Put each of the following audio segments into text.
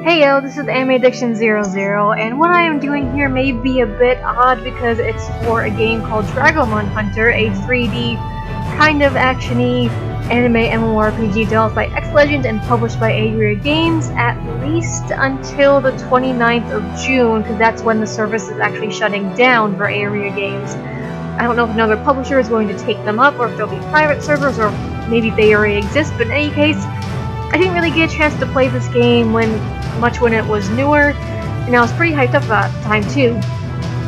Heyo, this is Anime Addiction 00, and what I am doing here may be a bit odd because it's for a game called Dragomon Hunter, a 3D kind of action-y anime MMORPG developed by X Legend and published by Area Games at least until the 29th of June, because that's when the service is actually shutting down for Area Games. I don't know if another publisher is going to take them up, or if there'll be private servers, or maybe they already exist, but in any case, I didn't really get a chance to play this game when it was newer, and I was pretty hyped up about the time too.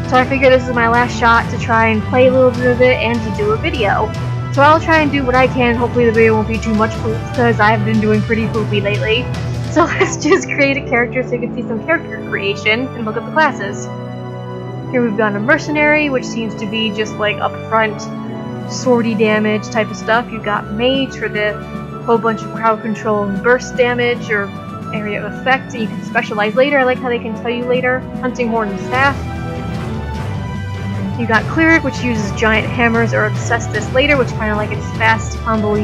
So I figured this is my last shot to try and play a little bit of it and to do a video. So I'll try and do what I can. Hopefully the video won't be too much poop, because I've been doing pretty poopy lately. So let's just create a character so you can see some character creation and look at the classes. Here we've got a mercenary, which seems to be just like upfront swordy damage type of stuff. You've got mage for the whole bunch of crowd control and burst damage or area of effect that you can specialize later. I like how they can tell you later. Hunting horn and staff. You got cleric, which uses giant hammers or cestus later, which kind of like its fast combo-y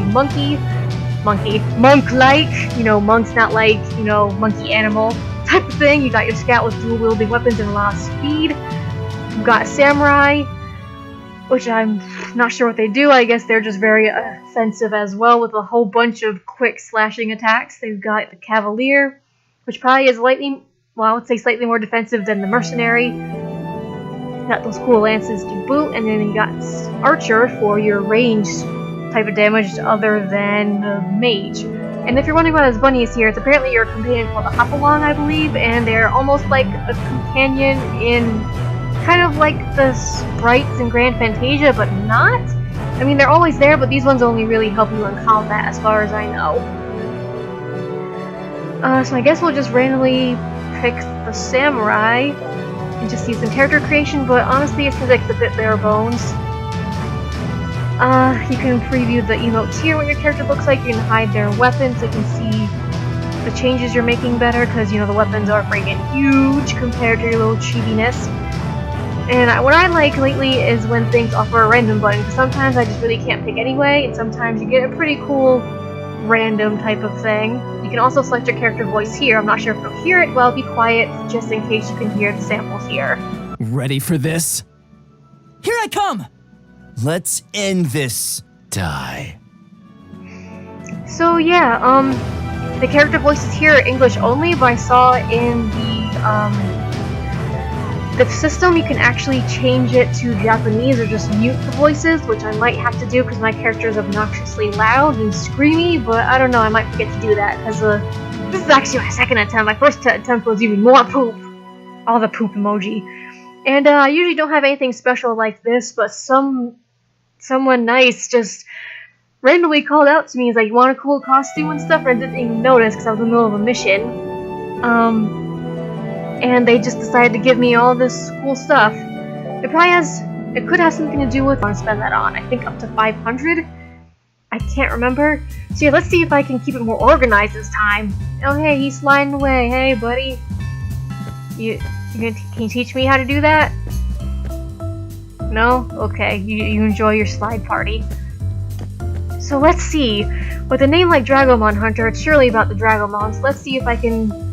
monk-like. You know, monk's not like, you know, monkey animal type of thing. You got your scout with dual wielding weapons and a lot of speed. You've got samurai, which I'm not sure what they do. I guess they're just very offensive as well, with a whole bunch of quick slashing attacks. They've got the cavalier, which probably is slightly more defensive than the mercenary. Got those cool lances to boot, and then you got archer for your ranged type of damage other than the mage. And if you're wondering why this bunny is here, it's apparently your companion called the Hopalong, I believe, and they're almost like a companion in kind of like the sprites in Grand Fantasia, but not. I mean, they're always there, but these ones only really help you in combat, as far as I know. So I guess we'll just randomly pick the samurai and just see some character creation, but honestly, it seems like it's a bit bare bones. You can preview the emotes here, what your character looks like. You can hide their weapons, so you can see the changes you're making better, because, you know, the weapons are freaking huge compared to your little cheatiness. And what I like lately is when things offer a random button, because sometimes I just really can't pick anyway, and sometimes you get a pretty cool random type of thing. You can also select your character voice here. I'm not sure if you'll hear it. Well, be quiet just in case you can hear the samples here. Ready for this? Here I come! Let's end this. Die. So yeah, the character voices here are English only, but I saw in the system you can actually change it to Japanese or just mute the voices, which I might have to do because my character is obnoxiously loud and screamy, but I don't know, I might forget to do that because this is actually my second attempt. My first attempt was even more poop. All the poop emoji. And I usually don't have anything special like this, but someone nice just randomly called out to me. He's like, "You want a cool costume and stuff?" And I didn't even notice because I was in the middle of a mission. And they just decided to give me all this cool stuff. It could have something to do with what I want to spend that on. I think up to 500? I can't remember. So yeah, let's see if I can keep it more organized this time. Oh hey, he's sliding away. Hey buddy. Can you teach me how to do that? No? Okay, you enjoy your slide party. So let's see. With a name like Dragomon Hunter, it's surely about the Dragomons. Let's see if I can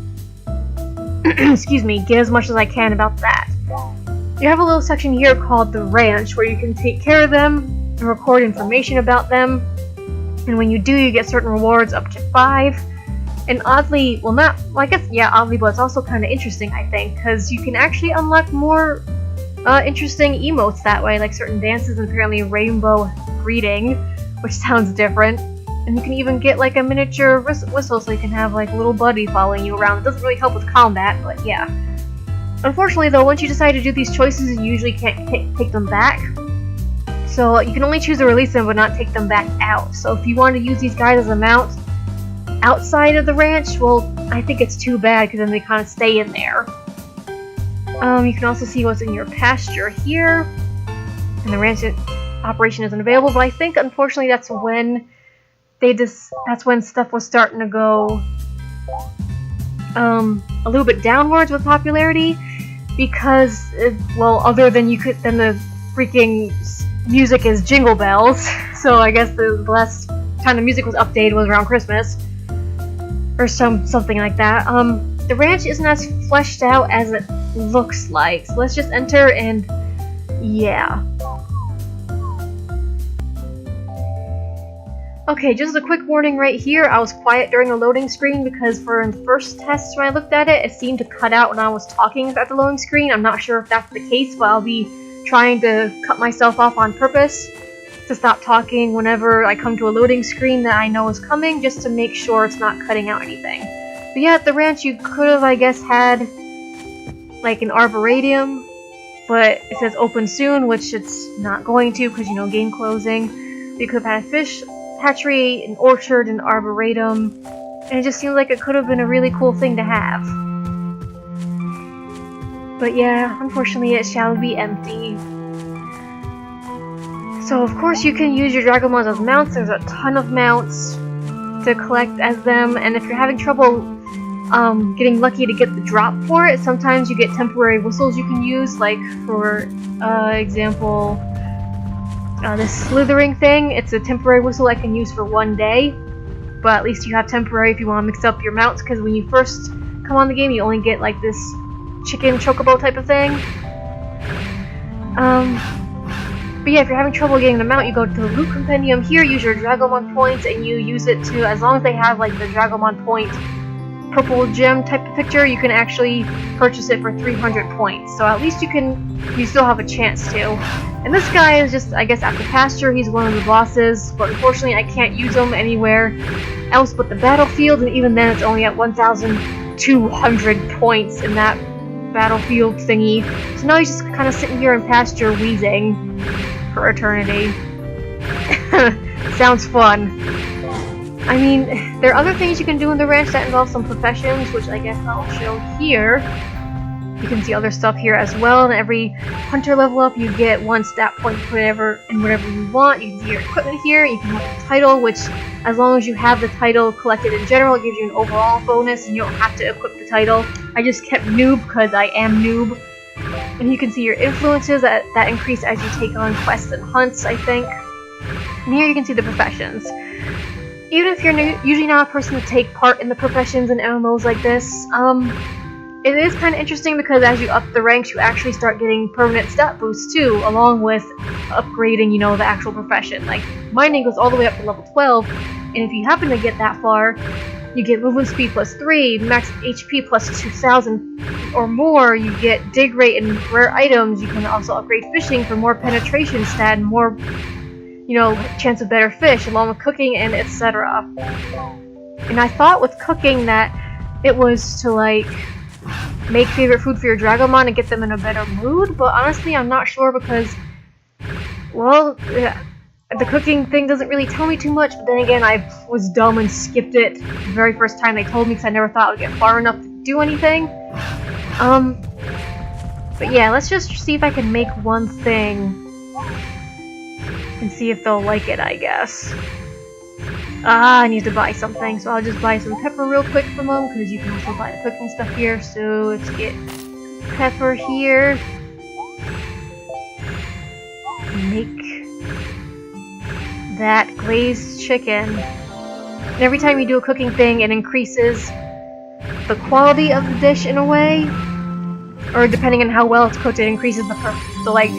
excuse me, get as much as I can about that. You have a little section here called the ranch, where you can take care of them and record information about them. And when you do, you get certain rewards up to 5. And oddly, oddly, but it's also kind of interesting, I think, because you can actually unlock more interesting emotes that way, like certain dances and apparently rainbow greeting, which sounds different. And you can even get like a miniature whistle, so you can have like a little buddy following you around. It doesn't really help with combat, but yeah. Unfortunately though, once you decide to do these choices, you usually can't take them back. So you can only choose to release them but not take them back out. So if you want to use these guys as a mount outside of the ranch, well, I think it's too bad because then they kind of stay in there. You can also see what's in your pasture here. And the ranch operation isn't available, but I think unfortunately that's when stuff was starting to go a little bit downwards with popularity, because other than the freaking music is Jingle Bells, so I guess the last time the music was updated was around Christmas or something like that. the ranch isn't as fleshed out as it looks like. So let's just enter and yeah. Okay, just a quick warning right here. I was quiet during the loading screen because for the first test when I looked at it, it seemed to cut out when I was talking at the loading screen. I'm not sure if that's the case, but I'll be trying to cut myself off on purpose to stop talking whenever I come to a loading screen that I know is coming, just to make sure it's not cutting out anything. But yeah, at the ranch you could have, I guess, had like an arboretum, but it says open soon, which it's not going to because, you know, game closing. You could have had a fish hatchery, an orchard, an arboretum, and it just seems like it could have been a really cool thing to have. But yeah, unfortunately it shall be empty. So of course you can use your Dragomons as mounts. There's a ton of mounts to collect as them, and if you're having trouble getting lucky to get the drop for it, sometimes you get temporary whistles you can use, like for example, this slithering thing. It's a temporary whistle I can use for 1 day, but at least you have temporary if you want to mix up your mounts, because when you first come on the game you only get like this chicken chocobo type of thing. But yeah, if you're having trouble getting the mount, you go to the loot compendium here, use your Dragomon points, and you use it to, as long as they have like the Dragomon point purple gem type of picture, you can actually purchase it for 300 points. So at least you still have a chance to. And this guy is just, I guess, at the pasture. He's one of the bosses, but unfortunately I can't use him anywhere else but the battlefield, and even then it's only at 1,200 points in that battlefield thingy. So now he's just kind of sitting here in pasture wheezing for eternity. Sounds fun. I mean, there are other things you can do in the ranch that involve some professions, which I guess I'll show here. You can see other stuff here as well, and every hunter level up you get 1 stat point for whatever you want. You can see your equipment here, you can have the title, which as long as you have the title collected in general, it gives you an overall bonus and you don't have to equip the title. I just kept noob because I am noob. And you can see your influences that increase as you take on quests and hunts, I think. And here you can see the professions. Even if you're usually not a person to take part in the professions in MMOs like this, it is kind of interesting because as you up the ranks, you actually start getting permanent stat boosts too, along with upgrading, you know, the actual profession. Like, mining goes all the way up to level 12, and if you happen to get that far, you get movement speed plus 3, max HP plus 2,000 or more, you get dig rate and rare items. You can also upgrade fishing for more penetration stat and more, you know, chance of better fish, along with cooking and etc. And I thought with cooking that it was to, like, make favorite food for your Dragomon and get them in a better mood, but honestly I'm not sure because, well, the cooking thing doesn't really tell me too much, but then again I was dumb and skipped it the very first time they told me because I never thought I would get far enough to do anything. But yeah, let's just see if I can make one thing and see if they'll like it, I guess. I need to buy something, so I'll just buy some pepper real quick from them, because you can also buy the cooking stuff here. So let's get pepper here. Make that glazed chicken. And every time you do a cooking thing, it increases the quality of the dish in a way, or depending on how well it's cooked, it increases the like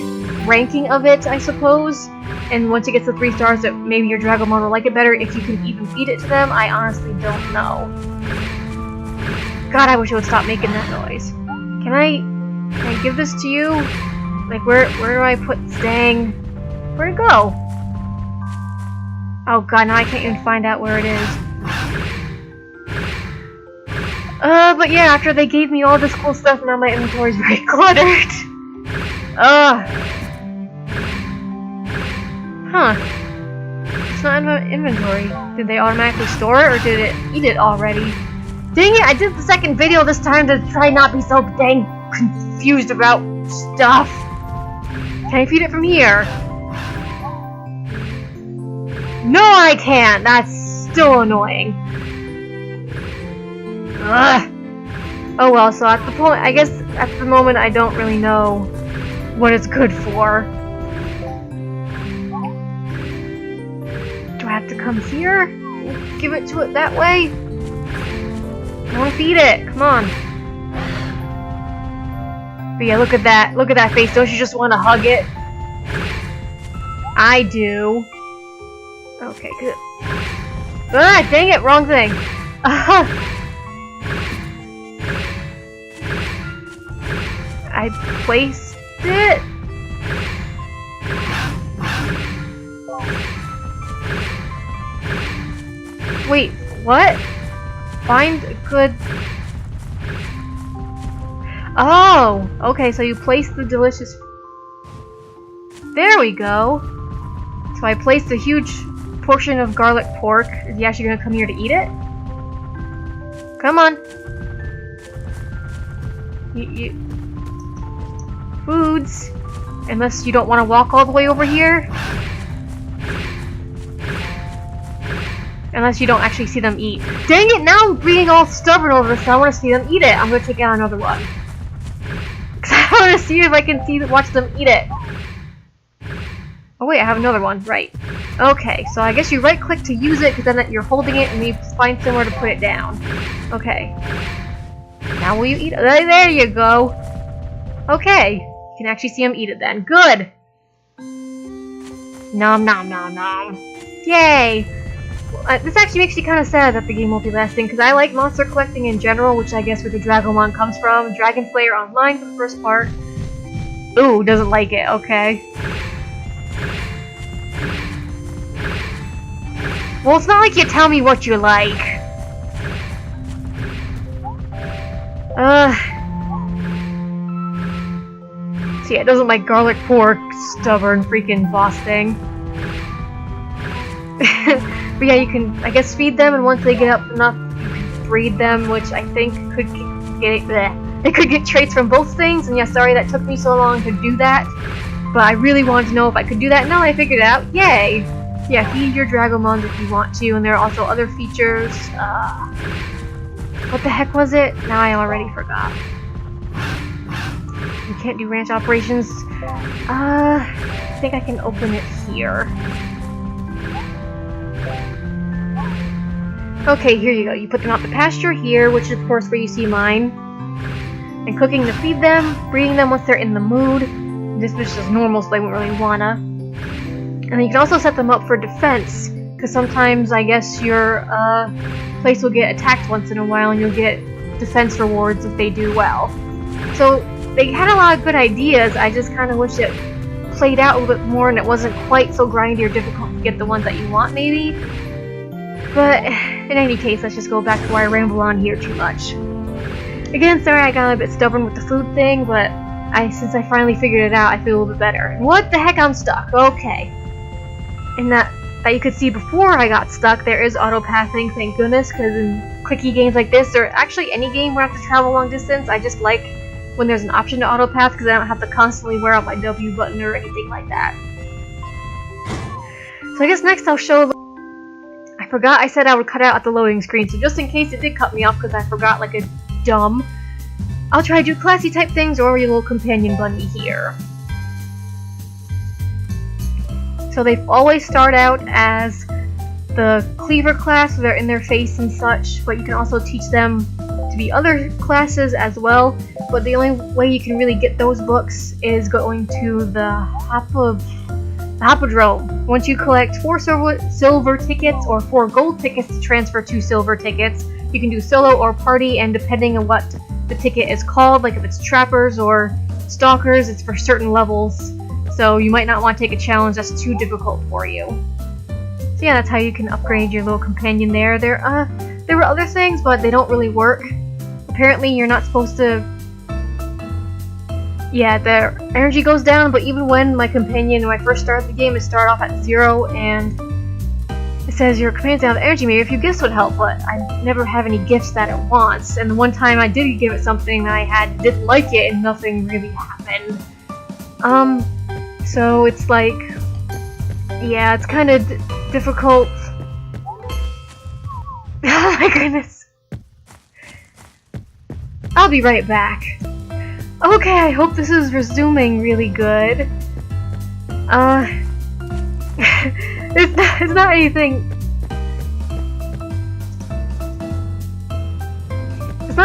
ranking of it, I suppose. And once it gets to 3 stars, that maybe your Dragomon will like it better if you can even feed it to them. I honestly don't know. God, I wish it would stop making that noise. Can I give this to you? Like, where do I put this? Dang. Where'd it go? Oh god, now I can't even find out where it is. But yeah, after they gave me all this cool stuff, now my inventory's very cluttered. Huh. It's not in my inventory. Did they automatically store it, or did it eat it already? Dang it, I did the second video this time to try not be so dang confused about stuff. Can I feed it from here? No, I can't! That's still annoying. Ugh. Oh well, so at the point, I guess at the moment I don't really know what it's good for. Do I have to come here? Give it to it that way? I wanna feed it. Come on. But yeah, look at that. Look at that face. Don't you just want to hug it? I do. Okay, good. Ah, dang it, wrong thing. I placed it. Wait, what? Find a good... Oh! Okay, so you place the delicious... There we go! So I placed a huge portion of garlic pork. Is he actually gonna come here to eat it? Come on! You... Foods! Unless you don't want to walk all the way over here? Unless you don't actually see them eat. Dang it, now I'm being all stubborn over this, so I want to see them eat it. I'm gonna take out another one. Because I want to see if I can watch them eat it. Oh wait, I have another one. Right. Okay, so I guess you right click to use it, because then you're holding it and you find somewhere to put it down. Okay. Now will you eat it? There you go. Okay. You can actually see them eat it then. Good! Nom nom nom nom. Yay! This actually makes me kind of sad that the game won't be lasting, because I like monster collecting in general, which I guess where the Dragomon comes from. Dragon Slayer Online for the first part. Ooh, doesn't like it, okay. Well, it's not like you tell me what you like. So yeah, it doesn't like garlic pork, stubborn freaking boss thing. But yeah, you can, I guess, feed them, and once they get up enough, you can breed them, which I think could get it could get traits from both things. And yeah, sorry that took me so long to do that, but I really wanted to know if I could do that. Now I figured it out. Yay! Yeah, feed your Dragomons if you want to, and there are also other features. What the heck was it? Now I already forgot. You can't do ranch operations. I think I can open it here. Okay, here you go. You put them out to pasture here, which is of course where you see mine. And cooking to feed them, breeding them once they're in the mood. This is just normal, so they won't really wanna. And then you can also set them up for defense, because sometimes I guess your place will get attacked once in a while, and you'll get defense rewards if they do well. So they had a lot of good ideas. I just kind of wish it played out a little bit more, and it wasn't quite so grindy or difficult to get the ones that you want, maybe. But in any case, let's just go back to why I ramble on here too much. Again, sorry I got a bit stubborn with the food thing, but since I finally figured it out, I feel a little bit better. What the heck, I'm stuck. Okay. And that you could see before I got stuck, there is auto-pathing, thank goodness, because in clicky games like this, or actually any game where I have to travel long distance, I just like when there's an option to auto-path, because I don't have to constantly wear out my W button or anything like that. So I guess next I'll show... I forgot I said I would cut out at the loading screen, so just in case it did cut me off because I forgot like a dumb, I'll try to do classy type things or your little companion bunny here. So they always start out as the cleaver class, so they're in their face and such, but you can also teach them to be other classes as well. But the only way you can really get those books is going to the Hippodrome. Once you collect 4 silver tickets or 4 gold tickets to transfer 2 silver tickets, you can do solo or party, and depending on what the ticket is called, like if it's trappers or stalkers, it's for certain levels. So you might not want to take a challenge that's too difficult for you. So yeah, that's how you can upgrade your little companion there. There were other things, but they don't really work. Apparently you're not supposed to... Yeah, their energy goes down, but even when my companion, when I first started the game, it started off at 0, and it says your companion's down with energy, maybe a few gifts would help, but I never have any gifts that it wants. And the one time I did give it something that I didn't like it, and nothing really happened. So it's like, yeah, it's kind of difficult. Oh my goodness. I'll be right back. Okay, I hope this is resuming really good. It's not anything...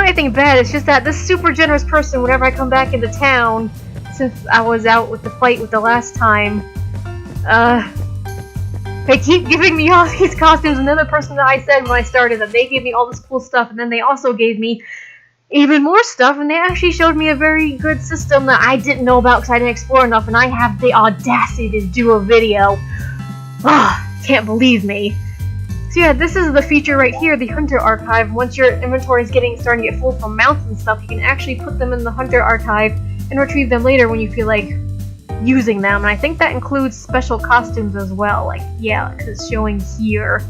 anything bad, it's just that this super generous person, whenever I come back into town, since I was out with the fight with the last time, they keep giving me all these costumes. Another person that I said when I started that they gave me all this cool stuff, and then they also gave me even more stuff, and they actually showed me a very good system that I didn't know about because I didn't explore enough, and I have the audacity to do a video. Can't believe me. So yeah, this is the feature right here, the Hunter Archive. Once your inventory is starting to get full from mounts and stuff, you can actually put them in the Hunter Archive and retrieve them later when you feel like using them. And I think that includes special costumes as well. Like, yeah, because it's showing here.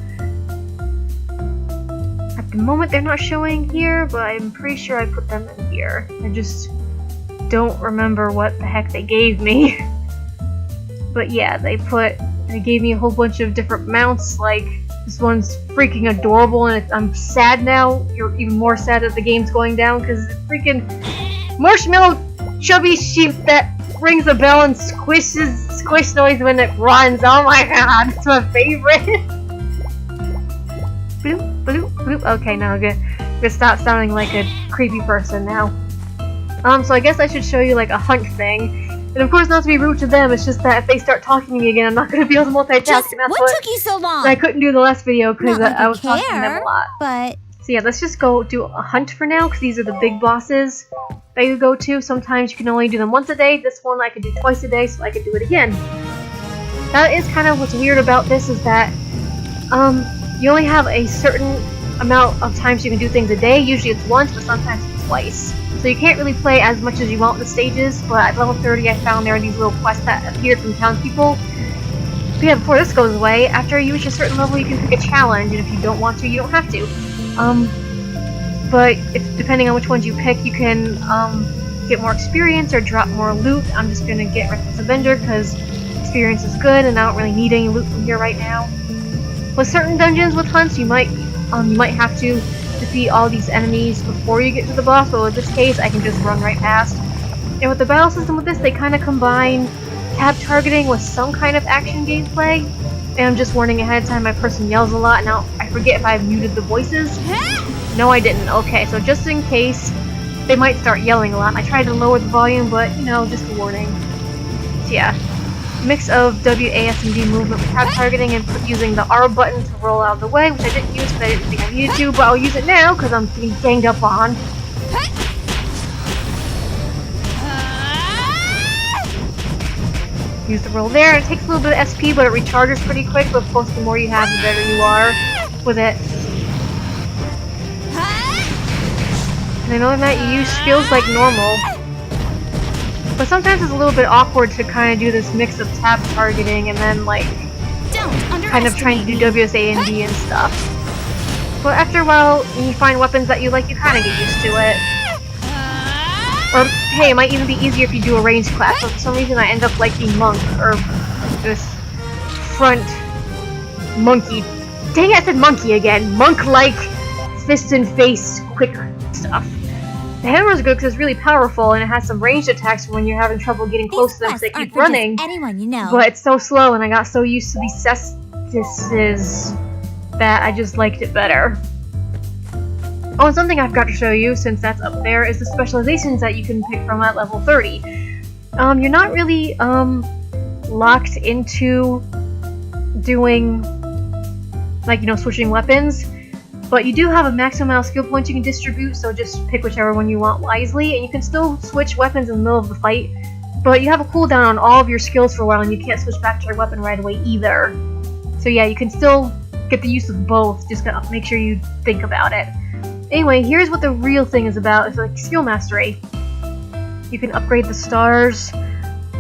At the moment, they're not showing here, but I'm pretty sure I put them in here. I just don't remember what the heck they gave me. But yeah, they gave me a whole bunch of different mounts. Like, this one's freaking adorable, and I'm sad now. You're even more sad that the game's going down because it's freaking marshmallow chubby sheep that rings a bell and squish noise when it runs. Oh my god, it's my favorite. Bloop, bloop, bloop. Okay, now I'm gonna stop sounding like a creepy person now. So I guess I should show you like a hunt thing. And of course, not to be rude to them, it's just that if they start talking to me again, I'm not going to be able to multitask. And that's what took you so long? I couldn't do the last video because like I was talking to them a lot. But so yeah, let's just go do a hunt for now, because these are the big bosses that you go to. Sometimes you can only do them once a day. This one I could do twice a day, so I could do it again. That is kind of what's weird about this, is that you only have a certain amount of times you can do things a day. Usually it's once, but sometimes it's twice. So you can't really play as much as you want with the stages, but at level 30 I found there are these little quests that appeared from townspeople. But yeah, before this goes away, after you reach a certain level you can pick a challenge, and if you don't want to, you don't have to. But depending on which ones you pick, you can get more experience or drop more loot. I'm just gonna get Reckless Avenger because experience is good and I don't really need any loot from here right now. With certain dungeons with hunts, you might have to defeat all these enemies before you get to the boss, but in this case I can just run right past. And with the battle system with this, they kind of combine tab targeting with some kind of action gameplay. And I'm just warning ahead of time, my person yells a lot. Now I forget if I've muted the voices. No, I didn't. Okay, so just in case, they might start yelling a lot. I tried to lower the volume, but you know, just a warning. So yeah, mix of WASD movement with tab targeting and using the R button to roll out of the way, which I didn't use because I didn't think I needed to, but I'll use it now because I'm getting ganged up on. Use the roll there. It takes a little bit of SP, but it recharges pretty quick, but of course the more you have, the better you are with it. And then other than that, you use skills like normal. But sometimes it's a little bit awkward to kind of do this mix of tab targeting and then like kind of trying to do WSAD and stuff. But after a while, when you find weapons that you like, you kind of get used to it. Or hey, it might even be easier if you do a ranged class, but for some reason I end up liking Monk, or this front monkey. Dang it, I said monkey again. Monk-like fist and face quick stuff. The hammer is good because it's really powerful and it has some ranged attacks for when you're having trouble getting close to them because they keep running. Anyone you know. But it's so slow and I got so used to these cestises that I just liked it better. Oh, and something I've got to show you, since that's up there, is the specializations that you can pick from at level 30. You're not really locked into doing, like, you know, switching weapons. But you do have a maximum amount of skill points you can distribute, so just pick whichever one you want wisely, and you can still switch weapons in the middle of the fight, but you have a cooldown on all of your skills for a while, and you can't switch back to your weapon right away either. So yeah, you can still get the use of both, just gotta make sure you think about it. Anyway, here's what the real thing is about. It's like skill mastery. You can upgrade the stars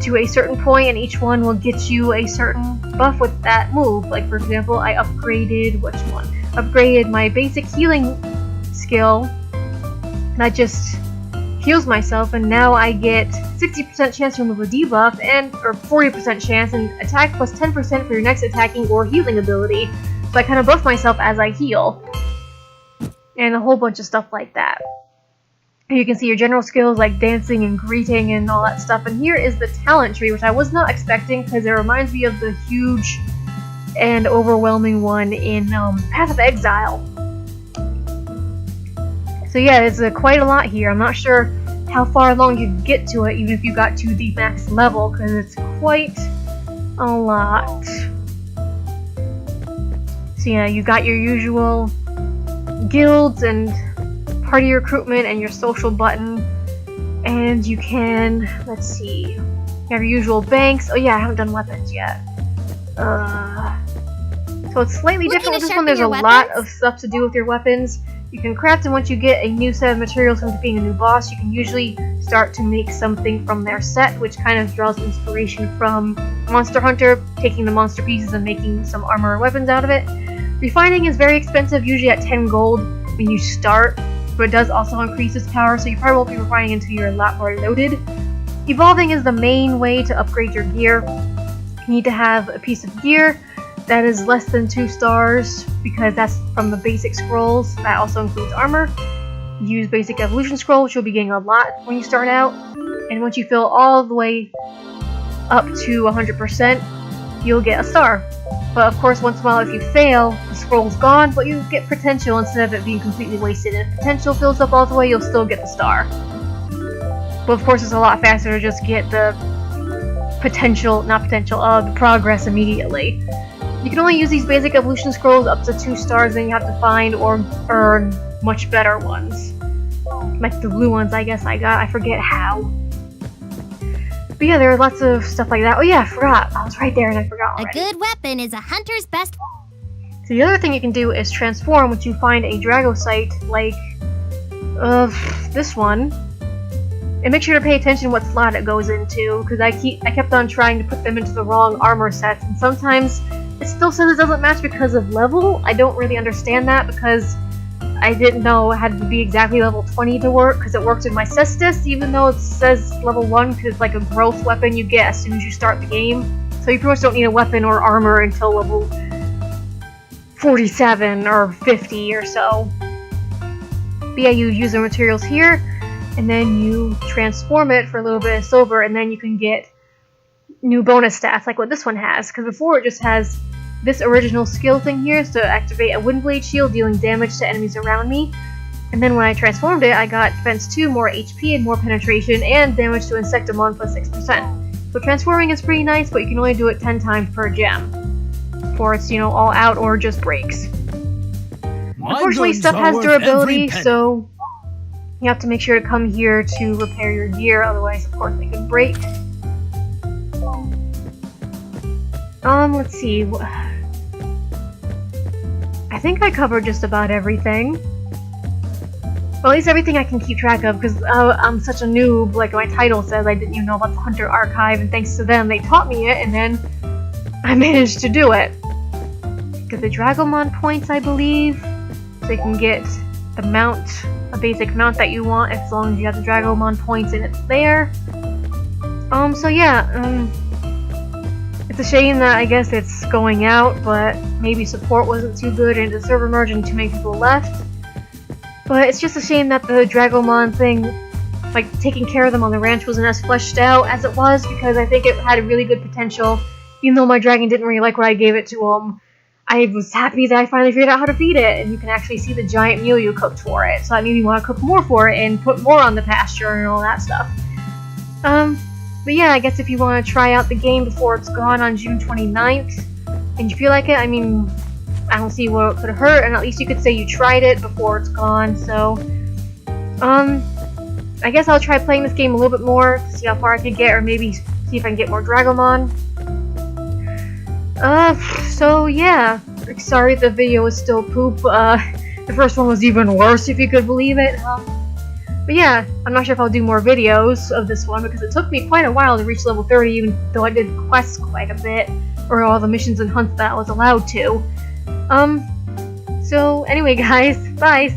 to a certain point, and each one will get you a certain buff with that move. Like, for example, I upgraded, which one? Upgraded my basic healing skill, and that just heals myself, and now I get 60% chance to remove a debuff, or 40% chance, and attack plus 10% for your next attacking or healing ability. So I kind of buff myself as I heal. And a whole bunch of stuff like that. You can see your general skills like dancing and greeting and all that stuff. And here is the talent tree, which I was not expecting because it reminds me of the huge and overwhelming one in Path of Exile. So So yeah, it's quite a lot here. I'm not sure how far along you get to it, even if you got to the max level, because it's quite a lot. So yeah, you got your usual guilds and party recruitment and your social button, and you can, let's see, you have your usual banks. Oh yeah, I haven't done weapons yet. So it's slightly different with this one. There's a lot of stuff to do with your weapons. You can craft them once you get a new set of materials from being a new boss. You can usually start to make something from their set, which kind of draws inspiration from Monster Hunter, taking the monster pieces and making some armor or weapons out of it. Refining is very expensive, usually at 10 gold when you start, but it does also increase its power, so you probably won't be refining until you're a lot more loaded. Evolving is the main way to upgrade your gear. You need to have a piece of gear that is less than 2 stars, because that's from the basic scrolls. That also includes armor. Use basic evolution scroll, which you'll be getting a lot when you start out. And once you fill all the way up to 100%, you'll get a star. But of course, once in a while, if you fail, the scroll's gone, but you get potential instead of it being completely wasted. And if potential fills up all the way, you'll still get the star. But of course, it's a lot faster to just get the the progress immediately. You can only use these basic evolution scrolls up to 2 stars, then you have to find or earn much better ones. Like the blue ones I guess I got, I forget how. But yeah, there are lots of stuff like that. Oh yeah, I forgot. I was right there and I forgot already. A good weapon is a hunter's best. So the other thing you can do is transform once you find a Dragosite, like this one. And make sure to pay attention what slot it goes into, because I kept on trying to put them into the wrong armor sets, and sometimes it still says it doesn't match because of level. I don't really understand that, because I didn't know it had to be exactly level 20 to work, because it worked in my Cestus, even though it says level 1, because it's like a growth weapon you get as soon as you start the game. So you pretty much don't need a weapon or armor until level 47 or 50 or so. But yeah, you use the materials here, and then you transform it for a little bit of silver, and then you can get new bonus stats like what this one has, because before it just has this original skill thing here to activate a wind blade shield, dealing damage to enemies around me. And then when I transformed it, I got defense 2, more HP, and more penetration, and damage to Insectamon plus 6%. So transforming is pretty nice, but you can only do it 10 times per gem, before it's, you know, all out or just breaks. Unfortunately, stuff has durability, so you have to make sure to come here to repair your gear, otherwise of course they could break. Let's see. I think I covered just about everything. Well, at least everything I can keep track of, because I'm such a noob, like my title says, I didn't even know about the Hunter Archive, and thanks to them, they taught me it, and then I managed to do it. Get the Dragomon points, I believe, so you can get the mount, a basic mount that you want, as long as you have the Dragomon points and it's there. So yeah, it's a shame that I guess it's going out, but maybe support wasn't too good and the server merged and too many people left. But it's just a shame that the Dragomon thing, like taking care of them on the ranch, wasn't as fleshed out as it was, because I think it had a really good potential. Even though my dragon didn't really like what I gave it to him, I was happy that I finally figured out how to feed it, and you can actually see the giant meal you cooked for it, so that made me want to cook more for it and put more on the pasture and all that stuff. But yeah, I guess if you want to try out the game before it's gone on June 29th, and you feel like it, I mean, I don't see what it could hurt, and at least you could say you tried it before it's gone, so, I guess I'll try playing this game a little bit more, to see how far I can get, or maybe see if I can get more Dragomon. So yeah, sorry the video was still poop. The first one was even worse, if you could believe it. But yeah, I'm not sure if I'll do more videos of this one, because it took me quite a while to reach level 30, even though I did quests quite a bit, or all the missions and hunts that I was allowed to. So anyway guys, bye!